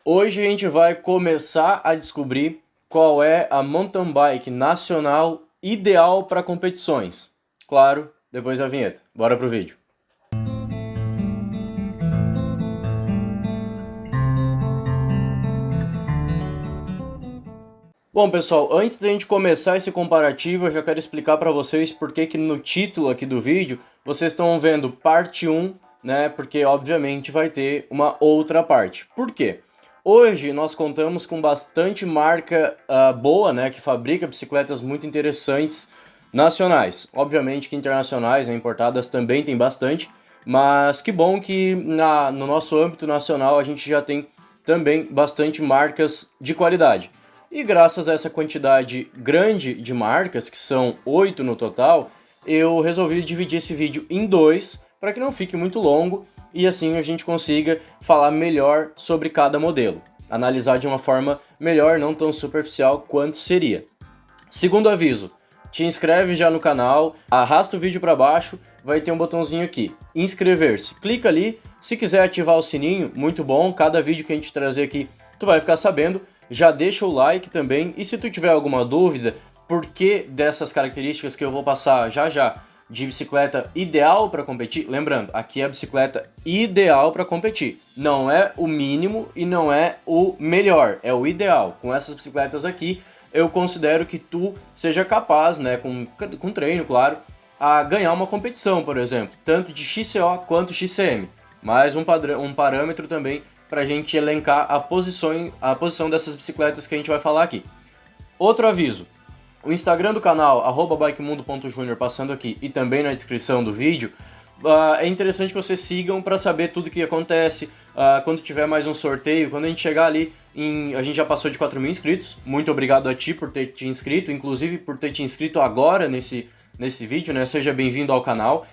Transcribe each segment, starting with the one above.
Hoje a gente vai começar a descobrir qual é a mountain bike nacional ideal para competições. Claro, depois da vinheta. Bora pro vídeo. Bom, pessoal, antes da gente começar esse comparativo, eu já quero explicar para vocês por que no título aqui do vídeo vocês estão vendo parte 1, né? Porque obviamente vai ter uma outra parte. Por quê? Hoje nós contamos com bastante marca boa, né? Que fabrica bicicletas muito interessantes nacionais. Obviamente que internacionais, né, importadas também tem bastante, mas que bom que no nosso âmbito nacional a gente já tem também bastante marcas de qualidade. E graças a essa quantidade grande de marcas, que são 8 no total, eu resolvi dividir esse vídeo em dois, para que não fique muito longo e assim a gente consiga falar melhor sobre cada modelo. Analisar de uma forma melhor, não tão superficial quanto seria. Segundo aviso, te inscreve já no canal, arrasta o vídeo para baixo, vai ter um botãozinho aqui, inscrever-se. Clica ali, se quiser ativar o sininho, muito bom, cada vídeo que a gente trazer aqui, tu vai ficar sabendo. Já deixa o like também, e se tu tiver alguma dúvida, por que dessas características que eu vou passar já de bicicleta ideal para competir, lembrando, aqui é a bicicleta ideal para competir, não é o mínimo e não é o melhor, é o ideal. Com essas bicicletas aqui, eu considero que tu seja capaz, né, com treino, claro, a ganhar uma competição, por exemplo, tanto de XCO quanto XCM, mais um parâmetro também para a gente elencar a posição dessas bicicletas que a gente vai falar aqui. Outro aviso, o Instagram do canal, @bikemundo.junior, passando aqui e também na descrição do vídeo, é interessante que vocês sigam para saber tudo o que acontece, quando tiver mais um sorteio, quando a gente chegar ali, a gente já passou de 4.000 inscritos, muito obrigado a ti por ter te inscrito, inclusive por ter te inscrito agora nesse vídeo, né? Seja bem-vindo ao canal.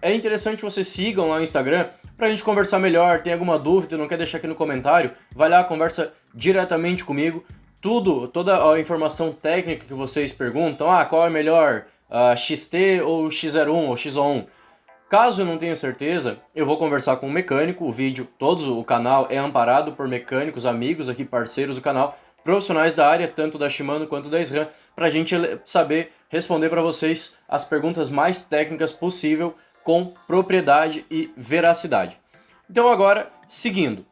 É interessante que vocês sigam lá no Instagram pra gente conversar melhor. Tem alguma dúvida, não quer deixar aqui no comentário, vai lá, conversa diretamente comigo. Toda a informação técnica que vocês perguntam, qual é melhor, XT ou X01 ou X1? Caso eu não tenha certeza, eu vou conversar com um mecânico. O canal é amparado por mecânicos, amigos aqui, parceiros do canal, profissionais da área, tanto da Shimano quanto da SRAM, pra gente saber responder para vocês as perguntas mais técnicas possível, com propriedade e veracidade. Então agora, seguindo,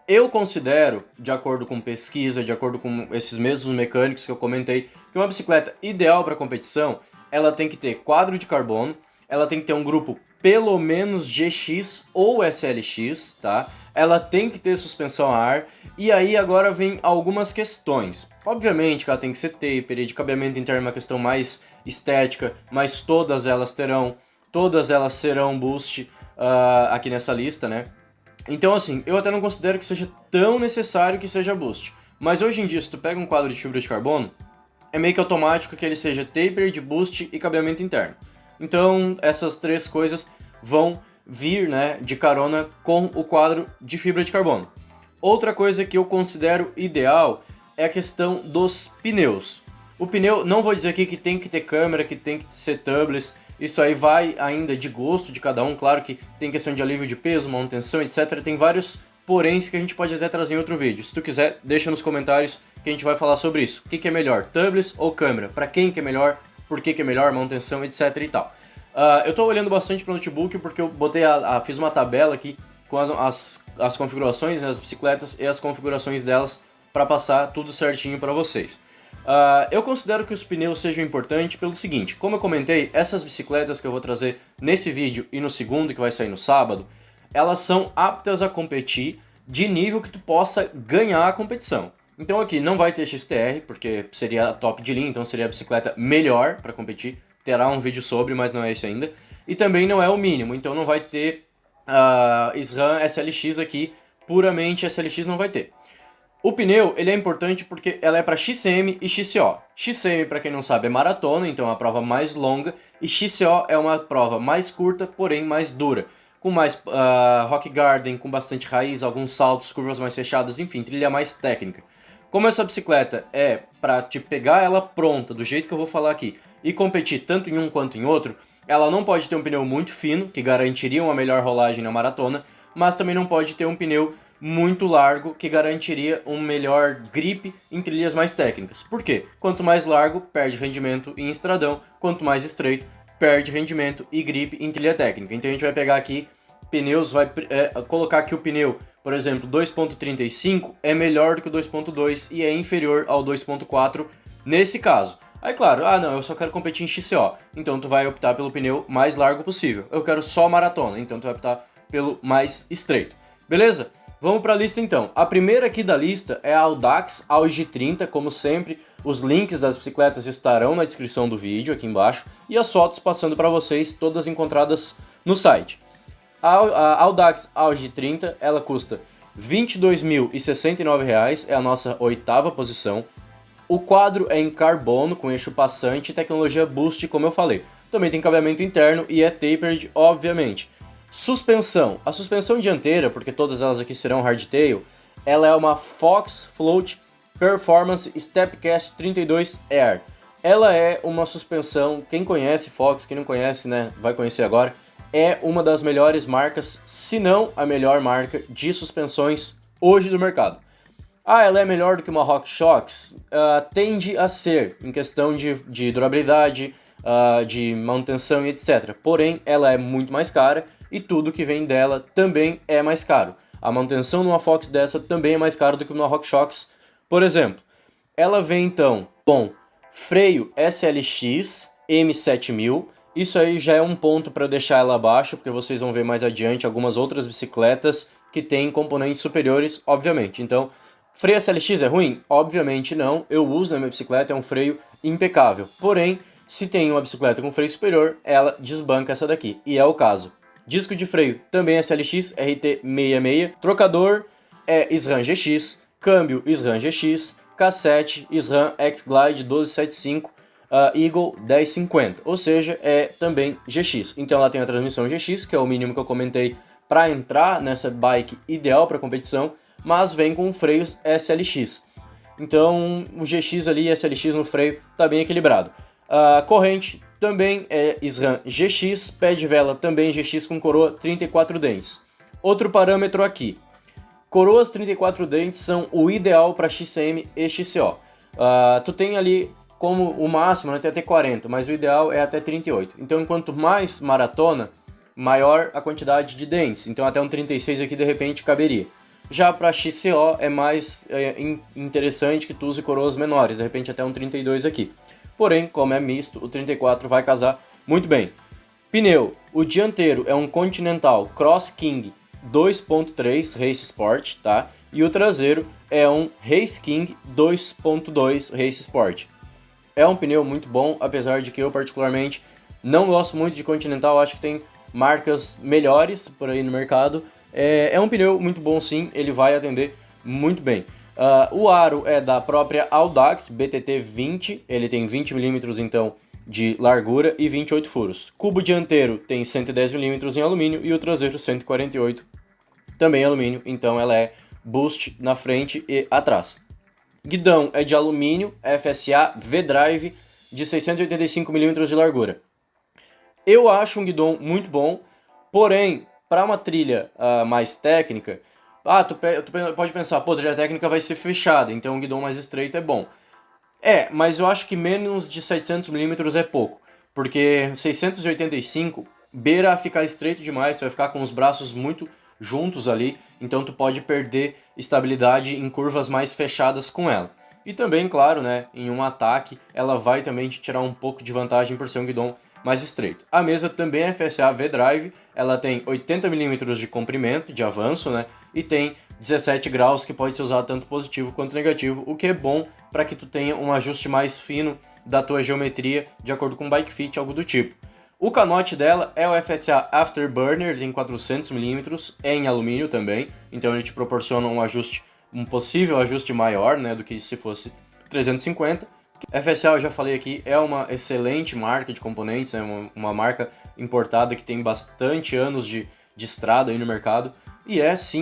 eu considero, de acordo com pesquisa, de acordo com esses mesmos mecânicos que eu comentei, que uma bicicleta ideal para competição, ela tem que ter quadro de carbono, ela tem que ter um grupo pelo menos GX ou SLX, tá? Ela tem que ter suspensão a ar, e aí agora vem algumas questões. Obviamente que ela tem que ser taper, de cabeamento interno é uma questão mais estética, mas todas elas serão boost aqui nessa lista, né? Então assim, eu até não considero que seja tão necessário que seja boost. Mas hoje em dia, se tu pega um quadro de fibra de carbono, é meio que automático que ele seja taper, de boost e cabeamento interno. Então essas três coisas vão vir, né, de carona com o quadro de fibra de carbono. Outra coisa que eu considero ideal é a questão dos pneus. O pneu, não vou dizer aqui que tem que ter câmera, que tem que ser tubeless, isso aí vai ainda de gosto de cada um, claro que tem questão de alívio de peso, manutenção, etc. Tem vários poréns que a gente pode até trazer em outro vídeo. Se tu quiser, deixa nos comentários que a gente vai falar sobre isso. O que é melhor, tubeless ou câmera? Para quem que é melhor, por que é melhor, manutenção, etc e tal. Eu estou olhando bastante para o notebook porque eu fiz uma tabela aqui com as configurações das bicicletas e as configurações delas para passar tudo certinho para vocês. Eu considero que os pneus sejam importantes pelo seguinte, como eu comentei, essas bicicletas que eu vou trazer nesse vídeo e no segundo, que vai sair no sábado, elas são aptas a competir de nível que tu possa ganhar a competição. Então aqui não vai ter XTR, porque seria a top de linha, então seria a bicicleta melhor para competir, terá um vídeo sobre, mas não é esse ainda. E também não é o mínimo, então não vai ter SRAM SLX aqui, puramente SLX não vai ter. O pneu, ele é importante porque ela é para XCM e XCO. XCM, para quem não sabe, é maratona, então é uma prova mais longa, e XCO é uma prova mais curta, porém mais dura, com mais rock garden, com bastante raiz, alguns saltos, curvas mais fechadas, enfim, trilha mais técnica. Como essa bicicleta é para te pegar ela pronta, do jeito que eu vou falar aqui, e competir tanto em um quanto em outro, ela não pode ter um pneu muito fino, que garantiria uma melhor rolagem na maratona, mas também não pode ter um pneu muito largo que garantiria um melhor grip em trilhas mais técnicas. Por quê? Quanto mais largo, perde rendimento em estradão, quanto mais estreito, perde rendimento e grip em trilha técnica. Então a gente vai pegar aqui pneus, vai colocar aqui o pneu, por exemplo, 2.35 é melhor do que o 2.2 e é inferior ao 2.4 nesse caso. Aí claro, não, eu só quero competir em XCO, então tu vai optar pelo pneu mais largo possível. Eu quero só maratona, então tu vai optar pelo mais estreito. Beleza? Vamos para a lista então. A primeira aqui da lista é a Audax Auge 30, como sempre, os links das bicicletas estarão na descrição do vídeo aqui embaixo e as fotos passando para vocês, todas encontradas no site. A Audax Auge 30, ela custa R$ 22.069, é a nossa 8ª posição. O quadro é em carbono, com eixo passante e tecnologia Boost, como eu falei. Também tem cabeamento interno e é tapered, obviamente. Suspensão. A suspensão dianteira, porque todas elas aqui serão hardtail, ela é uma Fox Float Performance Stepcast 32 Air. Ela é uma suspensão, quem conhece Fox, quem não conhece, né, vai conhecer agora, é uma das melhores marcas, se não a melhor marca de suspensões hoje do mercado. Ela é melhor do que uma RockShox? Tende a ser, em questão de durabilidade, de manutenção e etc. Porém, ela é muito mais cara e tudo que vem dela também é mais caro. A manutenção numa Fox dessa também é mais cara do que numa RockShox, por exemplo. Ela vem então com freio SLX M7000. Isso aí já é um ponto para deixar ela abaixo, porque vocês vão ver mais adiante algumas outras bicicletas que têm componentes superiores, obviamente. Então, freio SLX é ruim? Obviamente não, eu uso na minha bicicleta, é um freio impecável. Porém, se tem uma bicicleta com freio superior, ela desbanca essa daqui, e é o caso. Disco de freio também é SLX RT66, trocador é SRAM GX, câmbio SRAM GX, cassete SRAM X-Glide 1275, Eagle 1050, ou seja, é também GX. Então ela tem a transmissão GX, que é o mínimo que eu comentei para entrar nessa bike ideal para competição, mas vem com freios SLX. Então o GX ali e SLX no freio está bem equilibrado. A corrente também é SRAM GX, pé de vela também GX com coroa 34 dentes. Outro parâmetro aqui, coroas 34 dentes são o ideal para XCM e XCO. Tu tem ali como o máximo, né, até 40, mas o ideal é até 38. Então quanto mais maratona, maior a quantidade de dentes. Então até um 36 aqui de repente caberia. Já para XCO é mais interessante que tu use coroas menores, de repente até um 32 aqui. Porém, como é misto, o 34 vai casar muito bem. Pneu. O dianteiro é um Continental Cross King 2.3 Race Sport, tá? E o traseiro é um Race King 2.2 Race Sport. É um pneu muito bom, apesar de que eu particularmente não gosto muito de Continental, acho que tem marcas melhores por aí no mercado. É um pneu muito bom sim, ele vai atender muito bem. O aro é da própria Audax BTT 20, ele tem 20mm então de largura e 28 furos. Cubo dianteiro tem 110mm em alumínio e o traseiro 148 também em alumínio, então ela é boost na frente e atrás. Guidão é de alumínio FSA V-Drive de 685mm de largura. Eu acho um guidão muito bom, porém, para uma trilha mais técnica, tu pode pensar, pô, a trilha técnica vai ser fechada, então um guidão mais estreito é bom. Mas eu acho que menos de 700mm é pouco, porque 685 beira a ficar estreito demais, você vai ficar com os braços muito juntos ali, então tu pode perder estabilidade em curvas mais fechadas com ela. E também, claro, né, em um ataque, ela vai também te tirar um pouco de vantagem por ser um guidão mais estreito. A mesa também é FSA V-Drive, ela tem 80mm de comprimento, de avanço, né, e tem 17 graus que pode ser usado tanto positivo quanto negativo, o que é bom para que tu tenha um ajuste mais fino da tua geometria de acordo com o bike fit, algo do tipo. O canote dela é o FSA Afterburner, tem 400mm, é em alumínio também, então ele te proporciona um possível ajuste maior, né, do que se fosse 350. FSA, eu já falei aqui, é uma excelente marca de componentes, é uma marca importada que tem bastante anos de estrada aí no mercado, e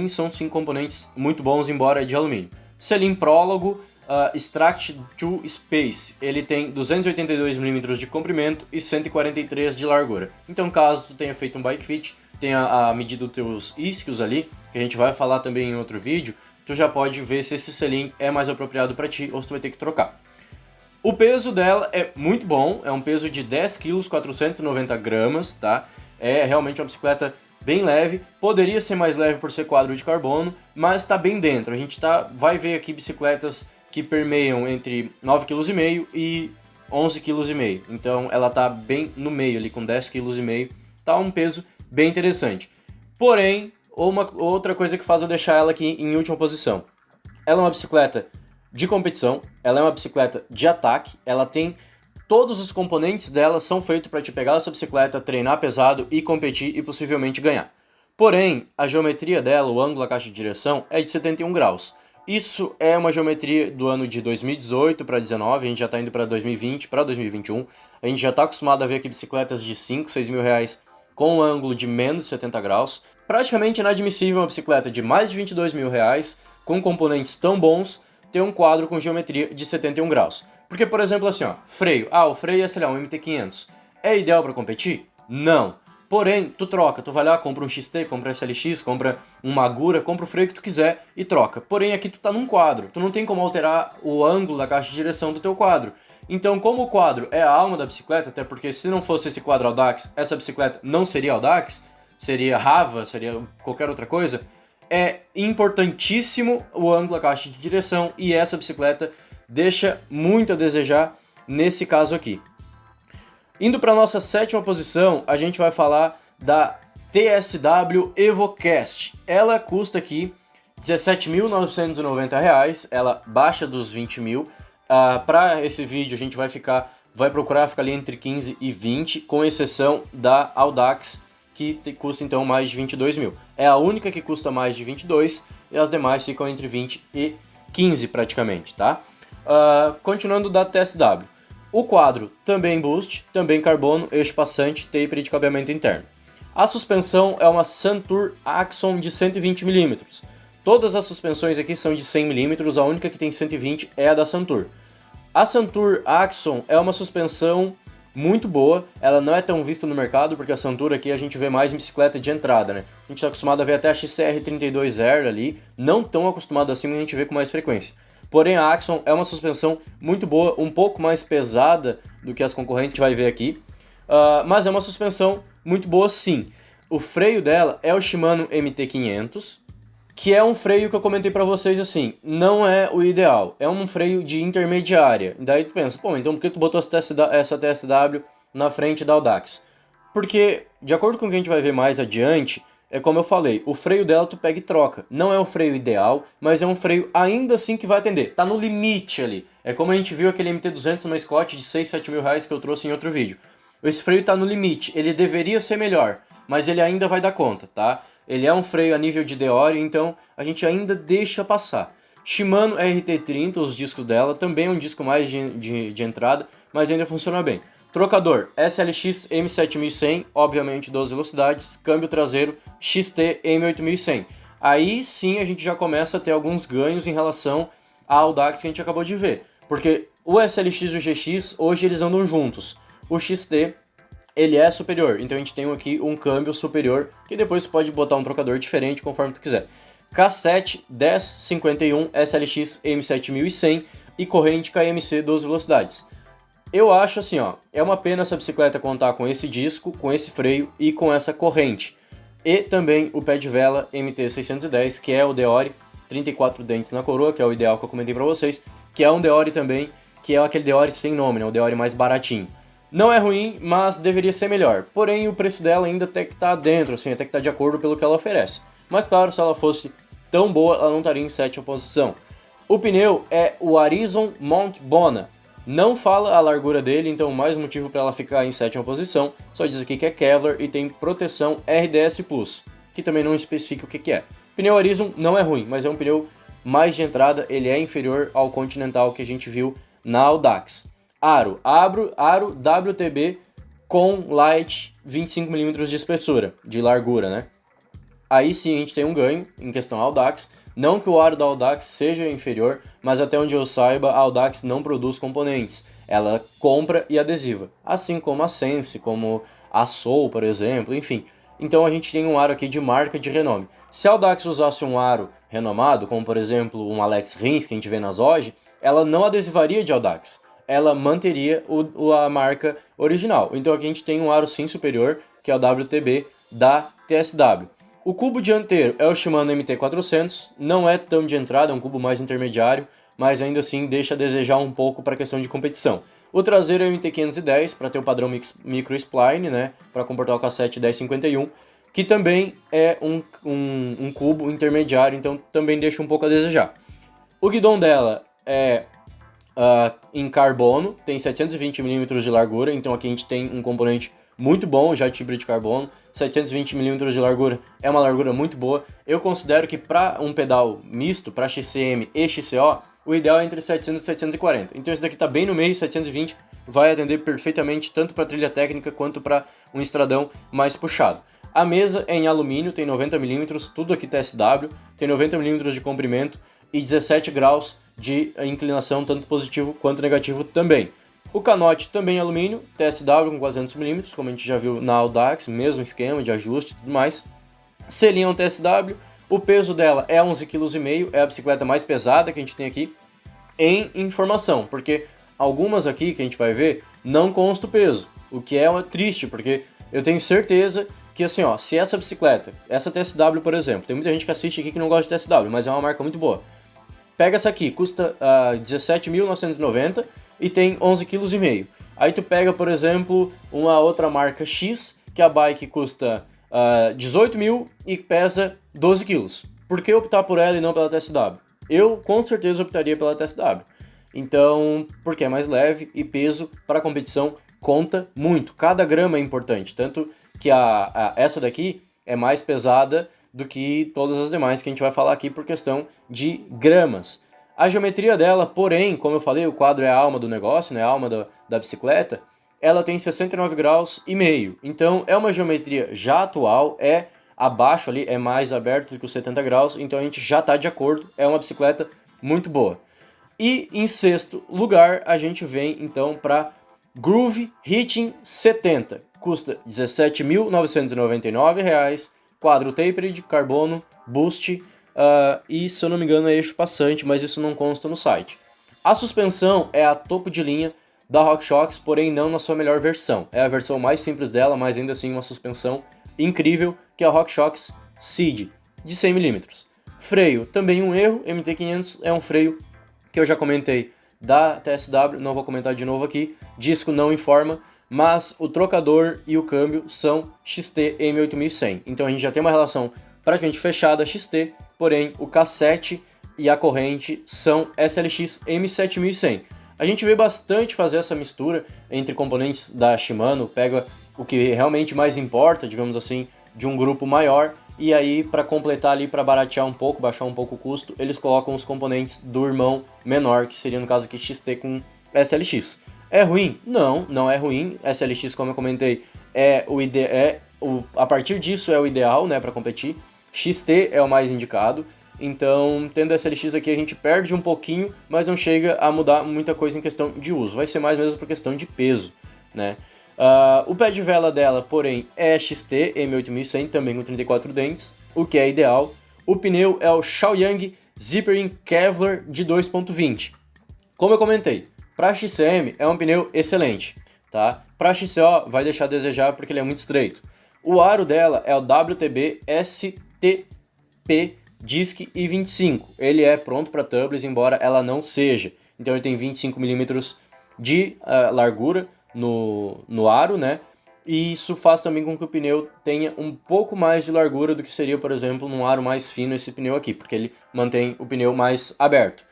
são sim componentes muito bons, embora é de alumínio. Selim Prólogo, Extract to Space, ele tem 282mm de comprimento e 143 de largura. Então, caso tu tenha feito um bike fit, tem a medida dos teus isquios ali, que a gente vai falar também em outro vídeo, tu já pode ver se esse selim é mais apropriado para ti ou se tu vai ter que trocar. O peso dela é muito bom, é um peso de 10 kg, 490 gramas, tá? É realmente uma bicicleta bem leve, poderia ser mais leve por ser quadro de carbono, mas está bem dentro. A gente vai ver aqui bicicletas que permeiam entre 9,5 kg e 11,5 kg. Então ela tá bem no meio ali, com 10,5 kg, tá um peso bem interessante. Porém, outra coisa que faz eu deixar ela aqui em última posição. Ela é uma bicicleta de competição, ela é uma bicicleta de ataque, ela tem todos os componentes dela são feitos para te pegar essa bicicleta, treinar pesado e competir e possivelmente ganhar. Porém, a geometria dela, o ângulo da caixa de direção, é de 71 graus. Isso é uma geometria do ano de 2018 para 2019, a gente já está indo para 2020, para 2021. A gente já está acostumado a ver aqui bicicletas de 5, 6 mil reais com um ângulo de menos de 70 graus. Praticamente inadmissível uma bicicleta de mais de 22 mil reais, com componentes tão bons, ter um quadro com geometria de 71 graus. Porque, por exemplo, assim, ó, freio. O freio é, sei lá, um MT500. É ideal para competir? Não. Porém, tu troca, tu vai lá, compra um XT, compra um SLX, compra um Magura, compra o freio que tu quiser e troca. Porém, aqui tu tá num quadro, tu não tem como alterar o ângulo da caixa de direção do teu quadro. Então, como o quadro é a alma da bicicleta, até porque se não fosse esse quadro Audax, essa bicicleta não seria Audax, seria Rava, seria qualquer outra coisa, é importantíssimo o ângulo da caixa de direção e essa bicicleta deixa muito a desejar nesse caso aqui. Indo para a nossa sétima posição, a gente vai falar da TSW EvoCast. Ela custa aqui R$ 17.990, ela baixa dos 20 mil. Para esse vídeo a gente vai procurar ficar ali entre 15 e 20, com exceção da Audax, que custa então mais de 22 mil. É a única que custa mais de 22 e as demais ficam entre 20 e 15 praticamente, tá? Continuando da TSW. O quadro também boost, também carbono, eixo passante, taper de cabeamento interno. A suspensão é uma Suntour Axon de 120 mm. Todas as suspensões aqui são de 100 mm, a única que tem 120 é a da Suntour. A Suntour Axon é uma suspensão muito boa, ela não é tão vista no mercado, porque a Suntour aqui a gente vê mais em bicicleta de entrada, né? A gente está acostumado a ver até a XCR32R ali, não tão acostumado assim, mas a gente vê com mais frequência. Porém a Axon é uma suspensão muito boa, um pouco mais pesada do que as concorrentes que a gente vai ver aqui, mas é uma suspensão muito boa sim. O freio dela é o Shimano MT500, que é um freio que eu comentei pra vocês assim, não é o ideal, é um freio de intermediária. Daí tu pensa, pô, então por que tu botou essa TSW na frente da Audax? Porque, de acordo com o que a gente vai ver mais adiante, é como eu falei, o freio dela tu pega e troca. Não é o freio ideal, mas é um freio ainda assim que vai atender. Tá no limite ali. É como a gente viu aquele MT200 numa Scott de 6, 7 mil reais que eu trouxe em outro vídeo. Esse freio tá no limite, ele deveria ser melhor, mas ele ainda vai dar conta, tá? Ele é um freio a nível de Deore, então a gente ainda deixa passar. Shimano RT30, os discos dela, também é um disco mais de entrada, mas ainda funciona bem. Trocador, SLX M7100, obviamente 12 velocidades, câmbio traseiro XT M8100. Aí sim a gente já começa a ter alguns ganhos em relação ao Audax que a gente acabou de ver. Porque o SLX e o GX, hoje eles andam juntos. O XT, ele é superior, então a gente tem aqui um câmbio superior, que depois você pode botar um trocador diferente conforme tu quiser. K7 1051 SLX M7100 e corrente KMC 12 velocidades. Eu acho assim, ó, é uma pena essa bicicleta contar com esse disco, com esse freio e com essa corrente. E também o pé de vela MT610, que é o Deore 34 dentes na coroa, que é o ideal que eu comentei pra vocês, que é um Deore também, que é aquele Deore sem nome, né, o Deore mais baratinho. Não é ruim, mas deveria ser melhor. Porém, o preço dela ainda até que tá dentro, assim, até que tá de acordo pelo que ela oferece. Mas claro, se ela fosse tão boa, ela não estaria em sétima posição. O pneu é o Horizon Mount Bona. Não fala a largura dele, então mais motivo para ela ficar em sétima posição. Só diz aqui que é Kevlar e tem proteção RDS Plus, que também não especifica o que é. O pneu Horizon não é ruim, mas é um pneu mais de entrada, ele é inferior ao Continental que a gente viu na Audax. Aro WTB com light 25mm de espessura, de largura, né? Aí sim a gente tem um ganho em questão Audax. Não que o aro da Audax seja inferior, mas até onde eu saiba, a Audax não produz componentes. Ela compra e adesiva, assim como a Sense, como a Soul, por exemplo, enfim. Então a gente tem um aro aqui de marca, de renome. Se a Audax usasse um aro renomado, como por exemplo um Alex Rins, que a gente vê nas OG, ela não adesivaria de Audax, ela manteria a marca original. Então aqui a gente tem um aro sim superior, que é o WTB da TSW. O cubo dianteiro é o Shimano MT400, não é tão de entrada, é um cubo mais intermediário, mas ainda assim deixa a desejar um pouco para a questão de competição. O traseiro é o MT510, para ter o padrão micro spline, né, para comportar o cassete 1051, que também é um cubo intermediário, então também deixa um pouco a desejar. O guidão dela é em carbono, tem 720mm de largura, então aqui a gente tem um componente muito bom, já de de carbono, 720mm de largura é uma largura muito boa. Eu considero que para um pedal misto, para XCM e XCO, o ideal é entre 700 e 740. Então esse daqui está bem no meio, 720, vai atender perfeitamente tanto para trilha técnica quanto para um estradão mais puxado. A mesa é em alumínio, tem 90mm, tudo aqui TSW, tem 90mm de comprimento e 17 graus de inclinação, tanto positivo quanto negativo também. O canote também é alumínio, TSW com 400mm, como a gente já viu na Audax, mesmo esquema de ajuste e tudo mais. Selinho é um TSW, o peso dela é 11,5 kg, é a bicicleta mais pesada que a gente tem aqui em informação, porque algumas aqui que a gente vai ver não consta o peso, o que é triste, porque eu tenho certeza que assim, ó, se essa bicicleta, essa TSW por exemplo, tem muita gente que assiste aqui que não gosta de TSW, mas é uma marca muito boa. Pega essa aqui, custa 17.990 e tem 11,5 kg. Aí tu pega, por exemplo, uma outra marca X, que a bike custa 18 mil e pesa 12 kg. Por que optar por ela e não pela TSW? Eu com certeza optaria pela TSW. Então, porque é mais leve e peso para a competição conta muito. Cada grama é importante, tanto que essa daqui é mais pesada do que todas as demais que a gente vai falar aqui por questão de gramas. A geometria dela, porém, como eu falei, o quadro é a alma do negócio, né, a alma da bicicleta, ela tem 69 graus e meio. Então é uma geometria já atual, é abaixo ali, é mais aberto do que os 70 graus, então a gente já está de acordo, é uma bicicleta muito boa. E em sexto lugar, a gente vem então para Groove Hitting 70, custa R$ 17.999, quadro tapered, carbono, boost e, se eu não me engano, é eixo passante, mas isso não consta no site. A suspensão é a topo de linha da RockShox, porém não na sua melhor versão. É a versão mais simples dela, mas ainda assim uma suspensão incrível, que é a RockShox Seed, de 100mm. Freio, também um erro, MT500 é um freio que eu já comentei da TSW, não vou comentar de novo aqui, disco não informa, mas o trocador e o câmbio são XT M8100. Então a gente já tem uma relação praticamente fechada XT, porém o cassete e a corrente são SLX M7100. A gente vê bastante fazer essa mistura entre componentes da Shimano, pega o que realmente mais importa, digamos assim, de um grupo maior, e aí para completar ali, para baratear um pouco, baixar um pouco o custo, eles colocam os componentes do irmão menor, que seria no caso aqui XT com SLX. É ruim? Não, não é ruim. SLX, como eu comentei, a partir disso é o ideal, né, para competir. XT é o mais indicado. Então, tendo SLX aqui, a gente perde um pouquinho, mas não chega a mudar muita coisa em questão de uso. Vai ser mais mesmo por questão de peso, né? O pé de vela dela, porém, é XT M8100, também com 34 dentes, o que é ideal. O pneu é o Shaoyang Zippering Kevlar de 2.20. Como eu comentei, para XCM é um pneu excelente, tá? Para XCO vai deixar a desejar porque ele é muito estreito. O aro dela é o WTB STP Disc I25. Ele é pronto para tubeless, embora ela não seja. Então ele tem 25mm de largura no aro, né? E isso faz também com que o pneu tenha um pouco mais de largura do que seria, por exemplo, num aro mais fino esse pneu aqui, porque ele mantém o pneu mais aberto.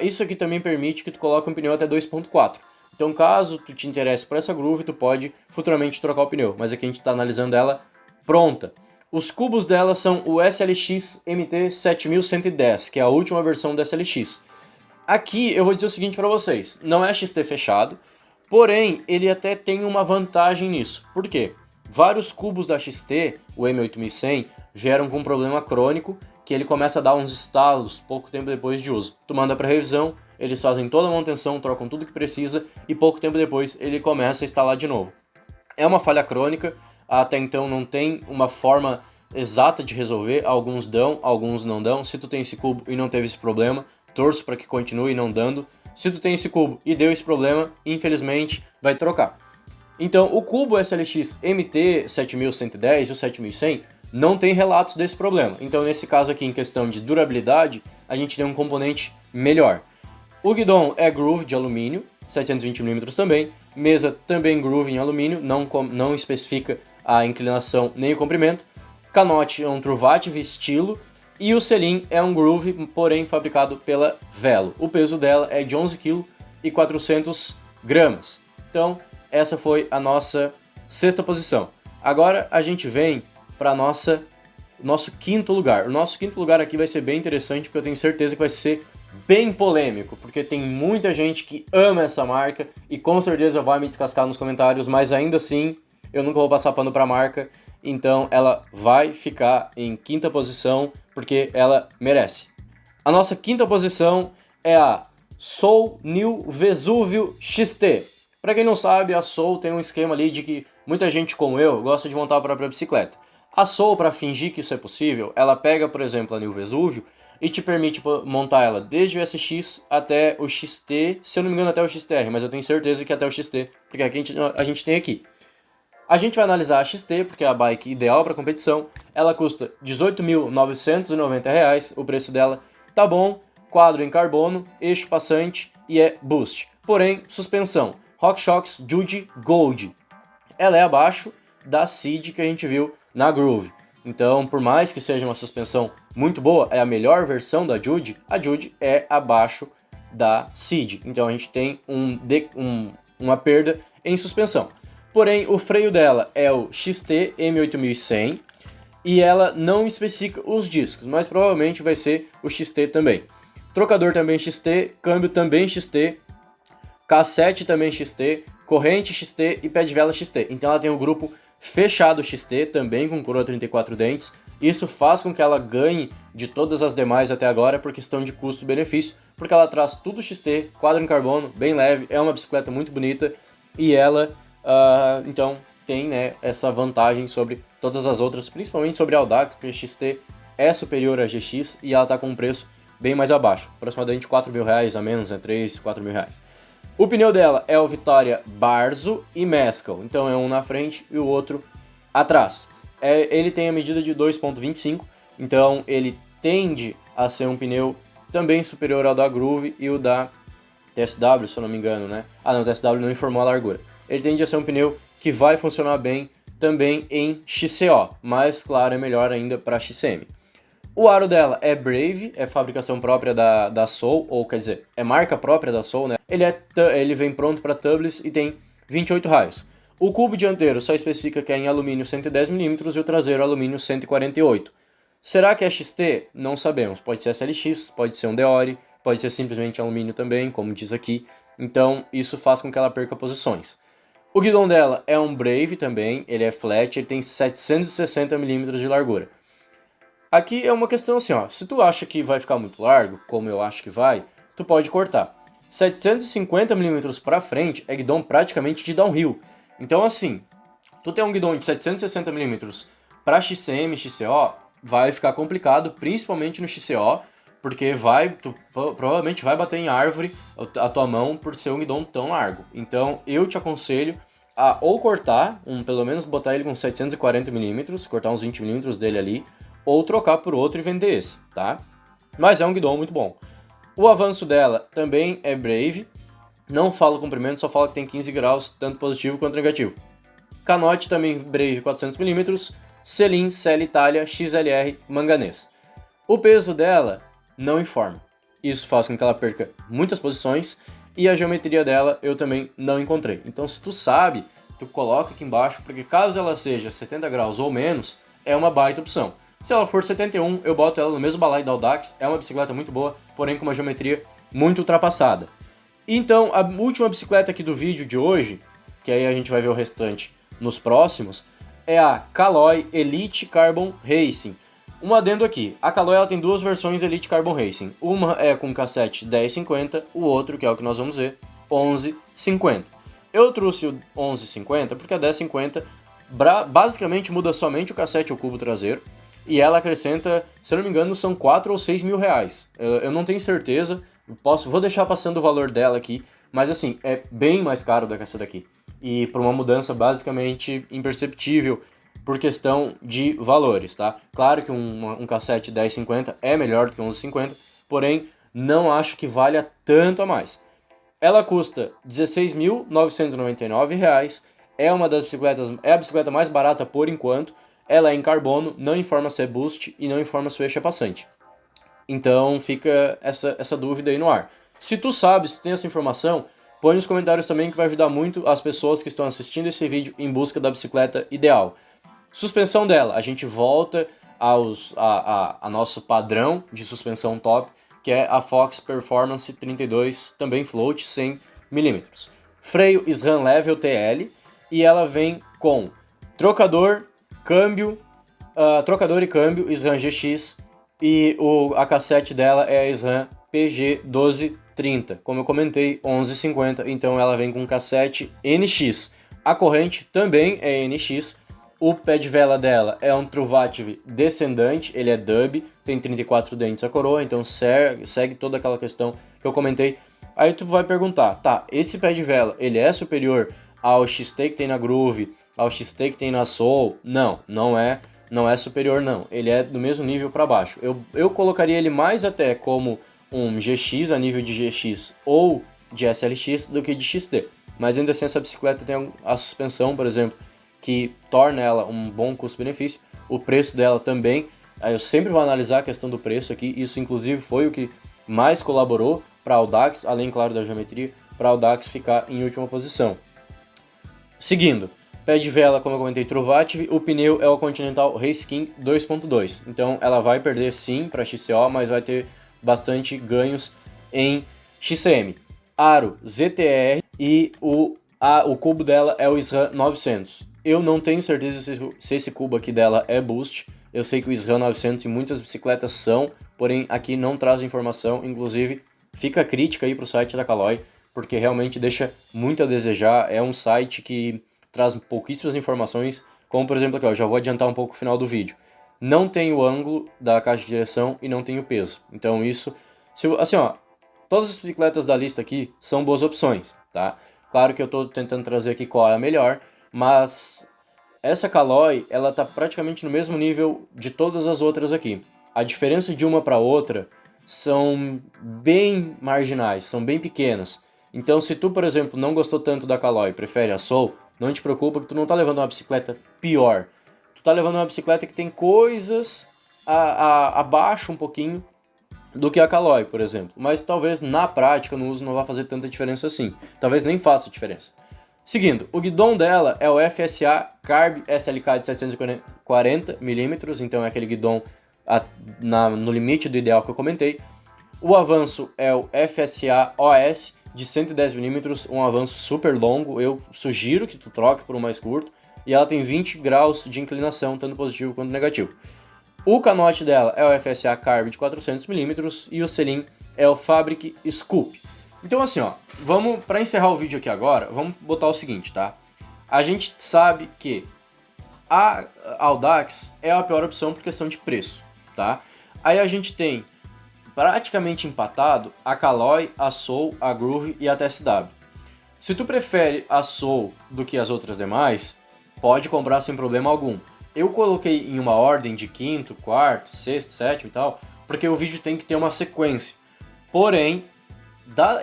Isso aqui também permite que tu coloque um pneu até 2.4. Então, caso tu te interesse por essa groove, tu pode futuramente trocar o pneu, mas aqui a gente está analisando ela pronta. Os cubos dela são o SLX MT7110, que é a última versão da SLX. Aqui eu vou dizer o seguinte para vocês, não é XT fechado, porém ele até tem uma vantagem nisso. Por quê? Vários cubos da XT, o M8100, vieram com um problema crônico, que ele começa a dar uns estalos pouco tempo depois de uso. Tu manda para revisão, eles fazem toda a manutenção, trocam tudo que precisa e pouco tempo depois ele começa a instalar de novo. É uma falha crônica, até então não tem uma forma exata de resolver, alguns dão, alguns não dão. Se tu tem esse cubo e não teve esse problema, torço para que continue não dando. Se tu tem esse cubo e deu esse problema, infelizmente vai trocar. Então o cubo SLX MT7110 e o 7100 não tem relatos desse problema. Então nesse caso aqui, em questão de durabilidade, a gente tem um componente melhor. O guidon é groove de alumínio, 720mm também, mesa também groove em alumínio, não especifica a inclinação nem o comprimento. Canote é um Truvativ estilo e o selim é um groove, porém fabricado pela Velo. O peso dela é de 11 kg e 400 gramas. Então essa foi a nossa sexta posição. Agora a gente vem para nosso quinto lugar. O nosso quinto lugar aqui vai ser bem interessante, porque eu tenho certeza que vai ser bem polêmico, porque tem muita gente que ama essa marca e com certeza vai me descascar nos comentários, mas ainda assim eu nunca vou passar pano para a marca, então ela vai ficar em quinta posição porque ela merece. A nossa quinta posição é a Soul New Vesuvio XT. Para quem não sabe, a Soul tem um esquema ali de que muita gente como eu gosta de montar a própria bicicleta. A Soul, para fingir que isso é possível, ela pega, por exemplo, a New Vesuvio e te permite montar ela desde o SX até o XT, se eu não me engano até o XTR, mas eu tenho certeza que até o XT, porque aqui a gente tem aqui. A gente vai analisar a XT, porque é a bike ideal para competição. Ela custa R$ 18.990, o preço dela tá bom, quadro em carbono, eixo passante e é boost. Porém, suspensão, RockShox Judy Gold. Ela é abaixo da Seed que a gente viu na Groove. Então, por mais que seja uma suspensão muito boa, é a melhor versão da Judy, a Judy é abaixo da Seed. Então a gente tem uma perda em suspensão. Porém, o freio dela é o XT M8100 e ela não especifica os discos, mas provavelmente vai ser o XT também. Trocador também XT, câmbio também XT, cassete também XT, corrente XT e pé de vela XT. Então ela tem o grupo fechado XT, também com coroa 34 dentes. Isso faz com que ela ganhe de todas as demais até agora por questão de custo-benefício, porque ela traz tudo XT, quadro em carbono, bem leve, é uma bicicleta muito bonita e ela, então, tem, né, essa vantagem sobre todas as outras, principalmente sobre a Audax, porque a XT é superior à GX e ela está com um preço bem mais abaixo, aproximadamente R$4.000 a menos, né, 3, 4 mil reais. O pneu dela é o Vittoria Barzo e Mescal, então é um na frente e o outro atrás. Ele tem a medida de 2.25, então ele tende a ser um pneu também superior ao da Groove e o da TSW, se eu não me engano, né? Ah não, o TSW não informou a largura. Ele tende a ser um pneu que vai funcionar bem também em XCO, mas claro, é melhor ainda para XCM. O aro dela é Brave, é fabricação própria da Soul, ou quer dizer, é marca própria da Soul, né? Ele vem pronto para tubeless e tem 28 raios. O cubo dianteiro só especifica que é em alumínio 110mm e o traseiro alumínio 148. Será que é XT? Não sabemos. Pode ser SLX, pode ser um Deore, pode ser simplesmente alumínio também, como diz aqui. Então isso faz com que ela perca posições. O guidão dela é um Brave também, ele é flat, ele tem 760mm de largura. Aqui é uma questão assim, ó, se tu acha que vai ficar muito largo, como eu acho que vai, tu pode cortar. 750mm para frente é guidão praticamente de downhill. Então assim, tu tem um guidão de 760mm para XCM, XCO, vai ficar complicado, principalmente no XCO, porque tu provavelmente vai bater em árvore a tua mão por ser um guidão tão largo. Então eu te aconselho a ou cortar, pelo menos botar ele com 740mm, cortar uns 20mm dele ali, ou trocar por outro e vender esse, tá? Mas é um guidão muito bom. O avanço dela também é Brave, não fala o comprimento, só fala que tem 15 graus, tanto positivo quanto negativo. Canote também Brave 400mm, selim, Cell Italia, XLR, manganês. O peso dela não informa. Isso faz com que ela perca muitas posições e a geometria dela eu também não encontrei. Então se tu sabe, tu coloca aqui embaixo, porque caso ela seja 70 graus ou menos, é uma baita opção. Se ela for 71, eu boto ela no mesmo balaio da Audax, é uma bicicleta muito boa, porém com uma geometria muito ultrapassada. Então, a última bicicleta aqui do vídeo de hoje, que aí a gente vai ver o restante nos próximos, é a Caloi Elite Carbon Racing. Um adendo aqui, a Caloi ela tem duas versões Elite Carbon Racing. Uma é com cassete 1050, o outro, que é o que nós vamos ver, 1150. Eu trouxe o 1150 porque a 1050 Basicamente muda somente o cassete e o cubo traseiro, e ela acrescenta, se eu não me engano, são 4 ou 6 mil reais. Eu não tenho certeza, vou deixar passando o valor dela aqui, mas assim, é bem mais caro do que essa daqui. E por uma mudança basicamente imperceptível por questão de valores, tá? Claro que um cassete 1050 é melhor do que um 1150, porém não acho que valha tanto a mais. Ela custa R$ 16.999, é uma das bicicletas, é a bicicleta mais barata por enquanto. Ela é em carbono, não informa se é boost e não informa se o eixo é passante. Então fica essa dúvida aí no ar. Se tu sabe, se tu tem essa informação, põe nos comentários também, que vai ajudar muito as pessoas que estão assistindo esse vídeo em busca da bicicleta ideal. Suspensão dela, a gente volta a nosso padrão de suspensão top, que é a Fox Performance 32, também float, 100 mm. Freio SRAM Level TL, e ela vem com trocador e câmbio SRAM GX, e a cassete dela é a SRAM PG1230, como eu comentei, 1150, então ela vem com cassete NX. A corrente também é NX. O pé de vela dela é um Truvativ descendante, ele é dub, tem 34 dentes a coroa, então segue toda aquela questão que eu comentei. Aí tu vai perguntar, tá, esse pé de vela, ele é superior ao XT que tem na Groove, ao XT que tem na Soul? Não, não é superior não, ele é do mesmo nível para baixo. Eu colocaria ele mais até como um GX, a nível de GX ou de SLX, do que de XT. Mas ainda assim essa bicicleta tem a suspensão, por exemplo, que torna ela um bom custo-benefício. O preço dela também, eu sempre vou analisar a questão do preço aqui, isso inclusive foi o que mais colaborou para a Audax, além claro da geometria, para a Audax ficar em última posição. Seguindo, pé de vela, como eu comentei, Truvativ, o pneu é o Continental Race King 2.2, então ela vai perder sim para XCO, mas vai ter bastante ganhos em XCM. Aro ZTR e o cubo dela é o SRAM 900. Eu não tenho certeza se esse cubo aqui dela é boost. Eu sei que o SRAM 900 em muitas bicicletas são, porém aqui não traz informação. Inclusive, fica a crítica aí para o site da Caloi, porque realmente deixa muito a desejar. É um site que traz pouquíssimas informações, como por exemplo aqui, ó, já vou adiantar um pouco o final do vídeo. Não tem o ângulo da caixa de direção e não tem o peso. Então isso, assim ó, todas as bicicletas da lista aqui são boas opções, tá? Claro que eu estou tentando trazer aqui qual é a melhor, mas essa Caloi, ela tá praticamente no mesmo nível de todas as outras aqui. A diferença de uma para outra são bem marginais, são bem pequenas. Então se tu, por exemplo, não gostou tanto da Caloi, prefere a Soul, não te preocupa que tu não tá levando uma bicicleta pior. Tu tá levando uma bicicleta que tem coisas abaixo um pouquinho do que a Caloi, por exemplo. Mas talvez na prática, no uso, não vá fazer tanta diferença assim. Talvez nem faça diferença. Seguindo, o guidão dela é o FSA Carb SLK de 740mm, então é aquele guidão no limite do ideal que eu comentei. O avanço é o FSA OS de 110mm, um avanço super longo, eu sugiro que tu troque por um mais curto, e ela tem 20 graus de inclinação, tanto positivo quanto negativo. O canote dela é o FSA Carb de 400mm e o selim é o Fabric Scoop. Então assim, ó, para encerrar o vídeo aqui agora, vamos botar o seguinte, tá? A gente sabe que a Audax é a pior opção por questão de preço, tá? Aí a gente tem praticamente empatado a Caloi, a Soul, a Groove e a TSW. Se tu prefere a Soul do que as outras demais, pode comprar sem problema algum. Eu coloquei em uma ordem de quinto, quarto, sexto, sétimo e tal, porque o vídeo tem que ter uma sequência. Porém,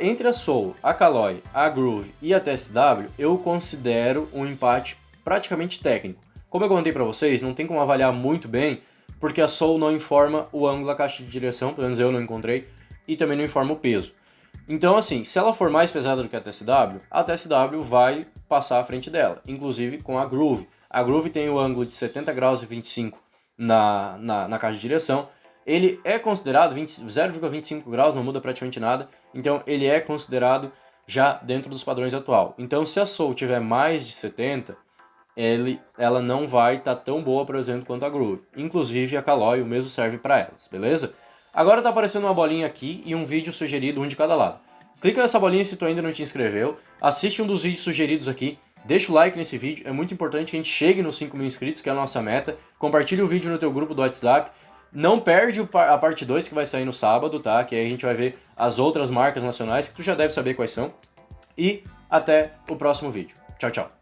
entre a Soul, a Caloi, a Groove e a TSW, eu considero um empate praticamente técnico. Como eu comentei para vocês, não tem como avaliar muito bem, porque a Soul não informa o ângulo da caixa de direção, pelo menos eu não encontrei, e também não informa o peso. Então assim, se ela for mais pesada do que a TSW vai passar à frente dela, inclusive com a Groove. A Groove tem o ângulo de 70 graus e 25 na caixa de direção. Ele é considerado 0,25 graus, não muda praticamente nada, então ele é considerado já dentro dos padrões atual. Então se a Soul tiver mais de 70, ela não vai estar tão boa, por exemplo, quanto a Groove. Inclusive a Caloi, o mesmo serve para elas, beleza? Agora tá aparecendo uma bolinha aqui e um vídeo sugerido, um de cada lado. Clica nessa bolinha se tu ainda não te inscreveu, assiste um dos vídeos sugeridos aqui, Deixa o like nesse vídeo, é muito importante que a gente chegue nos 5.000 inscritos, que é a nossa meta. Compartilha o vídeo no teu grupo do WhatsApp. Não perde a parte 2 que vai sair no sábado, tá? Que aí a gente vai ver as outras marcas nacionais, que tu já deve saber quais são. E até o próximo vídeo. Tchau, tchau.